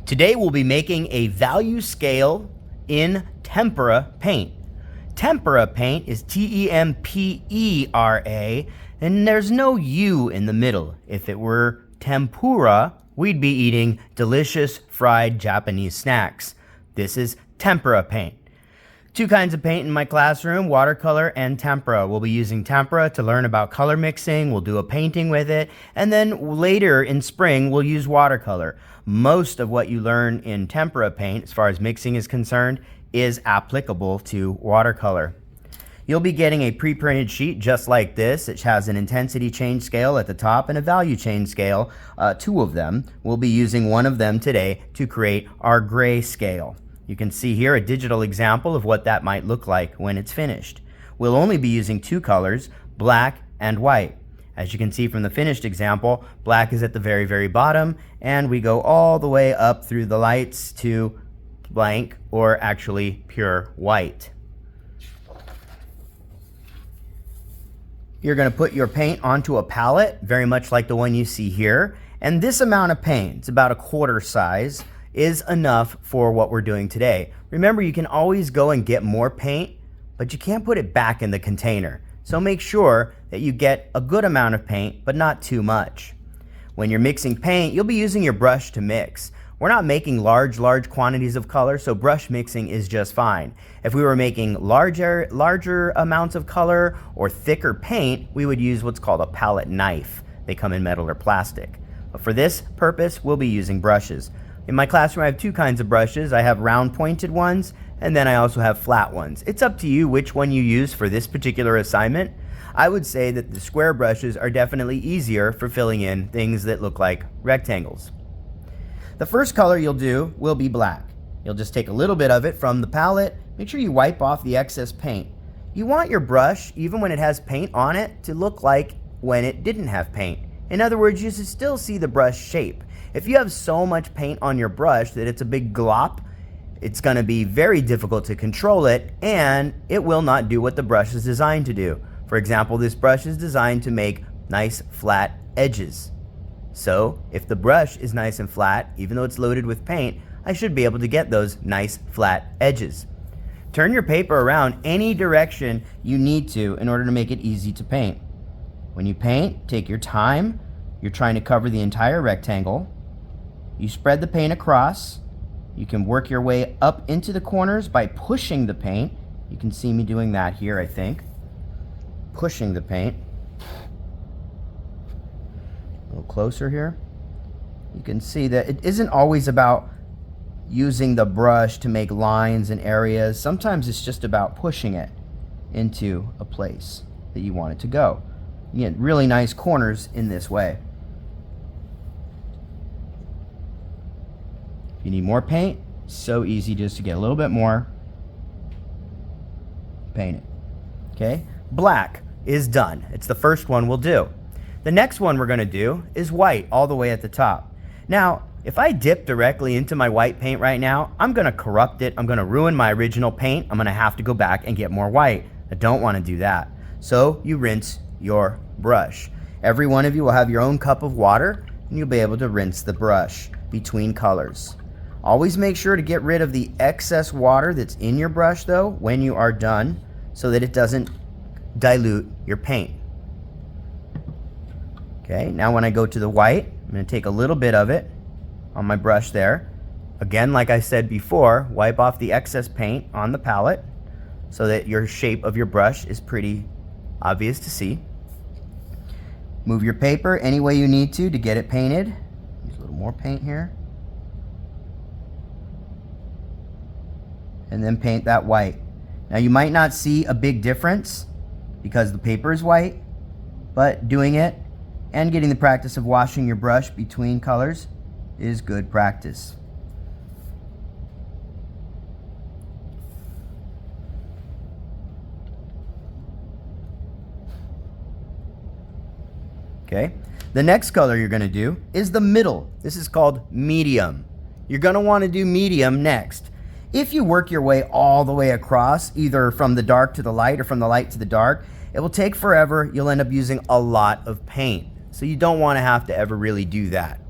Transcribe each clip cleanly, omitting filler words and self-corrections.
Today we'll be making a value scale in tempera paint. Tempera paint is T-E-M-P-E-R-A, and there's no U in the middle. If it were tempura, we'd be eating delicious fried Japanese snacks. This is tempera paint. Two kinds of paint in my classroom, watercolor and tempera. We'll be using tempera to learn about color mixing. We'll do a painting with it. And then later in spring, we'll use watercolor. Most of what you learn in tempera paint, as far as mixing is concerned, is applicable to watercolor. You'll be getting a pre-printed sheet just like this. It has an intensity change scale at the top and a value change scale, two of them. We'll be using one of them today to create our gray scale. You can see here a digital example of what that might look like when it's finished. We'll only be using two colors, black and white. As you can see from the finished example, black is at the very, very bottom, and we go all the way up through the lights to blank, or actually pure white. You're going to put your paint onto a palette, very much like the one you see here, and this amount of paint, it's about a quarter size, is enough for what we're doing today. Remember, you can always go and get more paint, but you can't put it back in the container. So make sure that you get a good amount of paint, but not too much. When you're mixing paint, you'll be using your brush to mix. We're not making large quantities of color, so brush mixing is just fine. If we were making larger amounts of color or thicker paint, we would use what's called a palette knife. They come in metal or plastic. But for this purpose, we'll be using brushes. In my classroom, I have two kinds of brushes. I have round pointed ones, and then I also have flat ones. It's up to you which one you use for this particular assignment. I would say that the square brushes are definitely easier for filling in things that look like rectangles. The first color you'll do will be black. You'll just take a little bit of it from the palette. Make sure you wipe off the excess paint. You want your brush, even when it has paint on it, to look like when it didn't have paint. In other words, you should still see the brush shape. If you have so much paint on your brush that it's a big glop, it's going to be very difficult to control it, and it will not do what the brush is designed to do. For example, this brush is designed to make nice flat edges. So if the brush is nice and flat, even though it's loaded with paint, I should be able to get those nice flat edges. Turn your paper around any direction you need to in order to make it easy to paint. When you paint, take your time. You're trying to cover the entire rectangle. You spread the paint across. You can work your way up into the corners by pushing the paint. You can see me doing that here, I think. Pushing the paint. A little closer here. You can see that it isn't always about using the brush to make lines and areas. Sometimes it's just about pushing it into a place that you want it to go. You get really nice corners in this way. If you need more paint, so easy just to get a little bit more, paint it. Okay? Black is done. It's the first one we'll do. The next one we're going to do is white, all the way at the top. Now, if I dip directly into my white paint right now, I'm going to corrupt it. I'm going to ruin my original paint. I'm going to have to go back and get more white. I don't want to do that. So you rinse your brush. Every one of you will have your own cup of water, and you'll be able to rinse the brush between colors. Always make sure to get rid of the excess water that's in your brush, though, when you are done, so that it doesn't dilute your paint. Okay, now when I go to the white, I'm going to take a little bit of it on my brush there. Again, like I said before, wipe off the excess paint on the palette so that your shape of your brush is pretty obvious to see. Move your paper any way you need to get it painted. Use a little more paint here. And then paint that white. Now you might not see a big difference because the paper is white, but doing it and getting the practice of washing your brush between colors is good practice. Okay, the next color you're going to do is the middle. This is called medium. You're going to want to do medium next. If you work your way all the way across, either from the dark to the light or from the light to the dark, it will take forever. You'll end up using a lot of paint. So you don't want to have to ever really do that.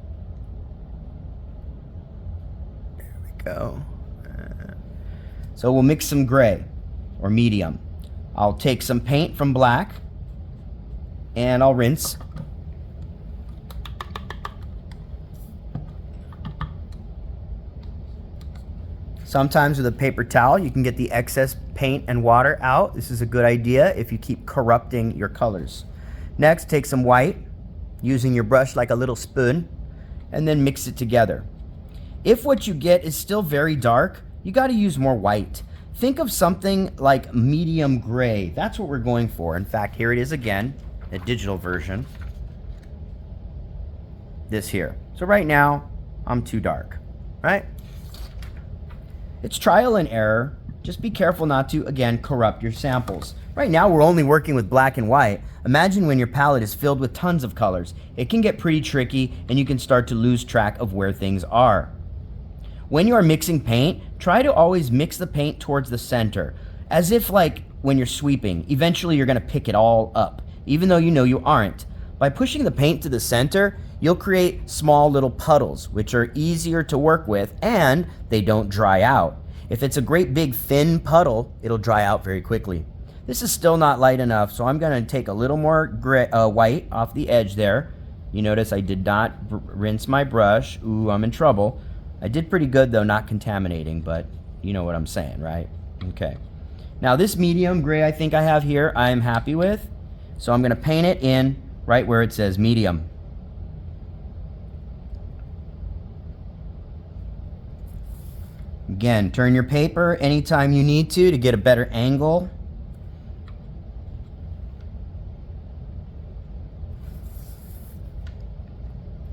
go. So we'll mix some gray or medium. I'll take some paint from black and I'll rinse. Sometimes with a paper towel, you can get the excess paint and water out. This is a good idea if you keep corrupting your colors. Next, take some white, using your brush like a little spoon, and then mix it together. If what you get is still very dark, you got to use more white. Think of something like medium gray. That's what we're going for. In fact, here it is again, a digital version. This here. So right now, I'm too dark, right? It's trial and error. Just be careful not to, again, corrupt your samples. Right now, we're only working with black and white. Imagine when your palette is filled with tons of colors. It can get pretty tricky, and you can start to lose track of where things are. When you are mixing paint, try to always mix the paint towards the center, as if like when you're sweeping, eventually you're going to pick it all up, even though you know you aren't. By pushing the paint to the center, you'll create small little puddles, which are easier to work with, and they don't dry out. If it's a great big thin puddle, it'll dry out very quickly. This is still not light enough, so I'm going to take a little more white off the edge there. You notice I did not rinse my brush. Ooh, I'm in trouble. I did pretty good though, not contaminating, but you know what I'm saying, right? Okay. Now this medium gray I think I have here, I am happy with. So I'm going to paint it in right where it says medium. Again, turn your paper anytime you need to get a better angle.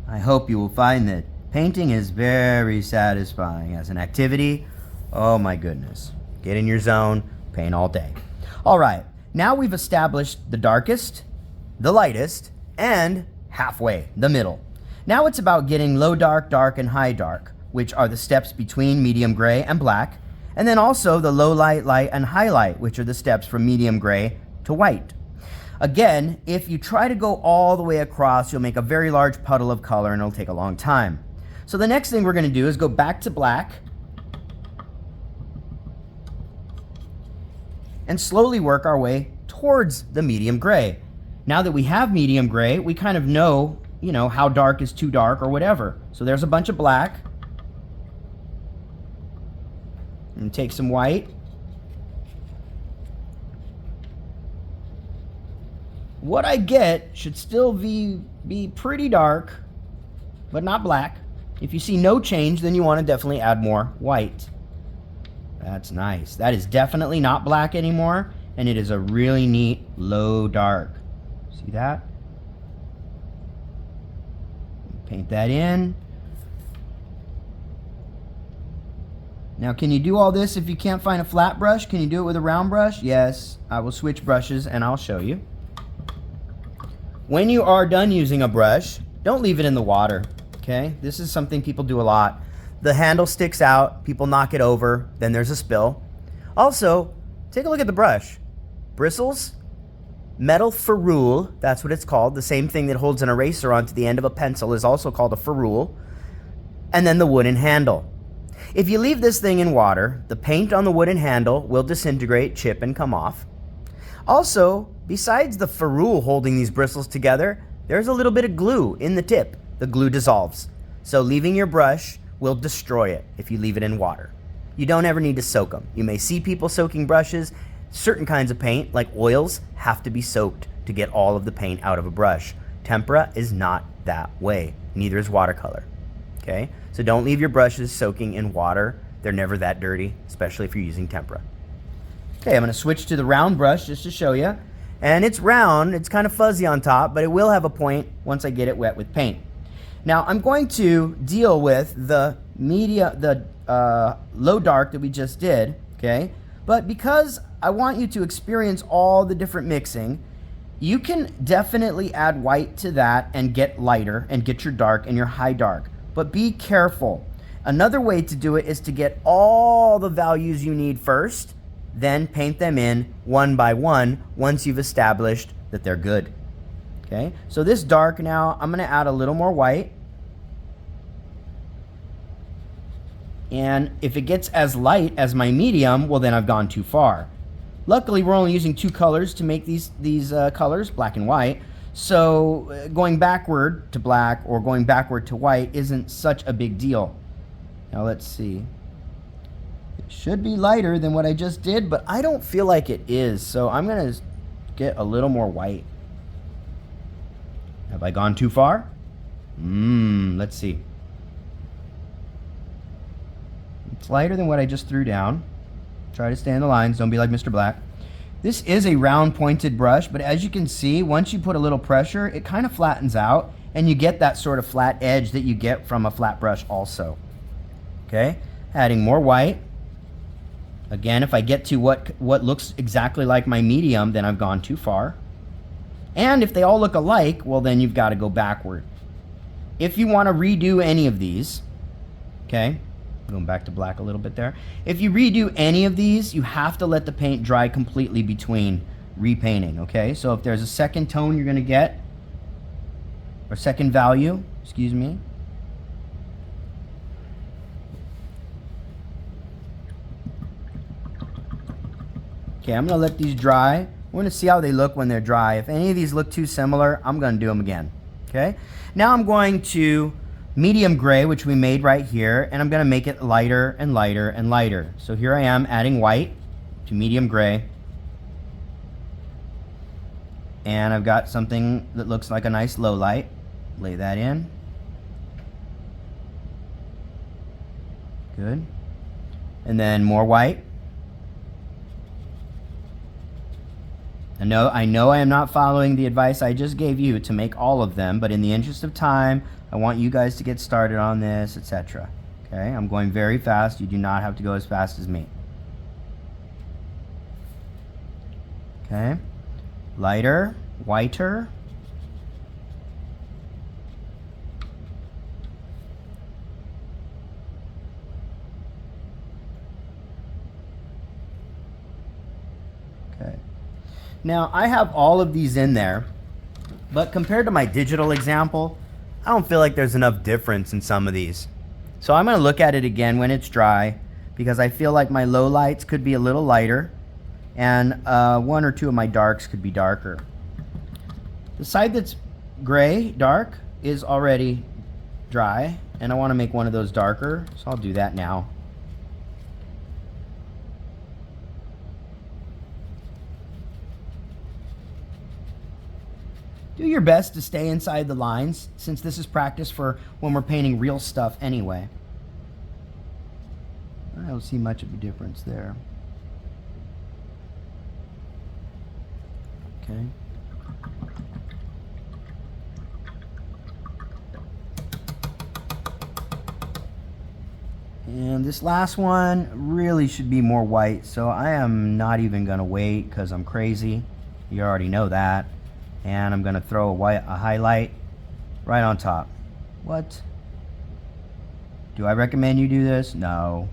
I hope you will find that painting is very satisfying as an activity. Oh my goodness. Get in your zone, paint all day. All right, now we've established the darkest, the lightest, and halfway, the middle. Now it's about getting low dark, dark, and high dark, which are the steps between medium gray and black, and then also the low light, light, and highlight, which are the steps from medium gray to white. Again, if you try to go all the way across, you'll make a very large puddle of color and it'll take a long time. So the next thing we're going to do is go back to black and slowly work our way towards the medium gray. Now that we have medium gray, we kind of know, how dark is too dark or whatever. So there's a bunch of black. And take some white. What I get should still be pretty dark, but not black. If you see no change, then you want to definitely add more white. That's nice. That is definitely not black anymore, and it is a really neat low dark. See that? Paint that in. Now, can you do all this if you can't find a flat brush? Can you do it with a round brush? Yes. I will switch brushes and I'll show you. When you are done using a brush, don't leave it in the water, okay? This is something people do a lot. The handle sticks out, people knock it over, then there's a spill. Also, take a look at the brush. Bristles, metal ferrule, that's what it's called. The same thing that holds an eraser onto the end of a pencil is also called a ferrule. And then the wooden handle. If you leave this thing in water, the paint on the wooden handle will disintegrate, chip, and come off. Also, besides the ferrule holding these bristles together, there's a little bit of glue in the tip. The glue dissolves. So leaving your brush will destroy it if you leave it in water. You don't ever need to soak them. You may see people soaking brushes. Certain kinds of paint, like oils, have to be soaked to get all of the paint out of a brush. Tempera is not that way. Neither is watercolor. Okay? So don't leave your brushes soaking in water. They're never that dirty, especially if you're using tempera. Okay, I'm going to switch to the round brush just to show you. And it's round, it's kind of fuzzy on top, but it will have a point once I get it wet with paint. Now I'm going to deal with the low dark that we just did, okay? But because I want you to experience all the different mixing, you can definitely add white to that and get lighter and get your dark and your high dark. But be careful. Another way to do it is to get all the values you need first, then paint them in one by one once you've established that they're good. Okay, so this dark now, I'm going to add a little more white And if it gets as light as my medium, well, then I've gone too far. Luckily, we're only using 2 colors to make these colors, black and white. So going backward to black or going backward to white isn't such a big deal. Now let's see. It should be lighter than what I just did, but I don't feel like it is. So I'm going to get a little more white. Have I gone too far? Let's see. It's lighter than what I just threw down. Try to stay in the lines. Don't be like Mr. Black. This is a round pointed brush, but as you can see, once you put a little pressure, it kind of flattens out, and you get that sort of flat edge that you get from a flat brush also. Okay, adding more white. Again, if I get to what looks exactly like my medium, then I've gone too far. And if they all look alike, well, then you've got to go backward. If you want to redo any of these, okay, going back to black a little bit there. If you redo any of these, you have to let the paint dry completely between repainting, okay? So if there's a second tone you're going to get, or second value, excuse me. Okay, I'm going to let these dry. We're going to see how they look when they're dry. If any of these look too similar, I'm going to do them again, okay? Now I'm going to medium gray, which we made right here, and I'm going to make it lighter and lighter and lighter. So here I am adding white to medium gray, and I've got something that looks like a nice low light. Lay that in. Good. And then more white. I know I am not following the advice I just gave you to make all of them, but in the interest of time, I want you guys to get started on this, etc. Okay, I'm going very fast. You do not have to go as fast as me. Okay, lighter, whiter. Okay. Now, I have all of these in there, but compared to my digital example, I don't feel like there's enough difference in some of these. So I'm going to look at it again when it's dry, because I feel like my low lights could be a little lighter, and 1 or 2 of my darks could be darker. The side that's gray, dark, is already dry, and I want to make one of those darker, so I'll do that now. Do your best to stay inside the lines, since this is practice for when we're painting real stuff anyway. I don't see much of a difference there. Okay. And this last one really should be more white, so I am not even going to wait because I'm crazy. You already know that. And I'm going to throw a highlight right on top. What? Do I recommend you do this? No.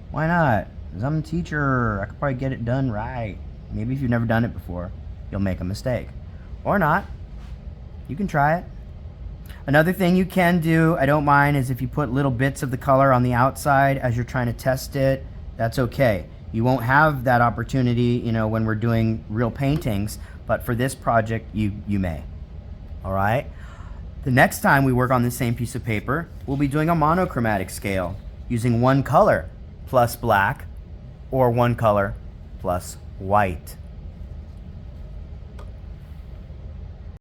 Why not? Because I'm a teacher. I could probably get it done right. Maybe if you've never done it before, you'll make a mistake. Or not. You can try it. Another thing you can do, I don't mind, is if you put little bits of the color on the outside as you're trying to test it, that's okay. You won't have that opportunity, when we're doing real paintings, but for this project, you may. All right? The next time we work on the same piece of paper, we'll be doing a monochromatic scale using 1 color plus black or 1 color plus white.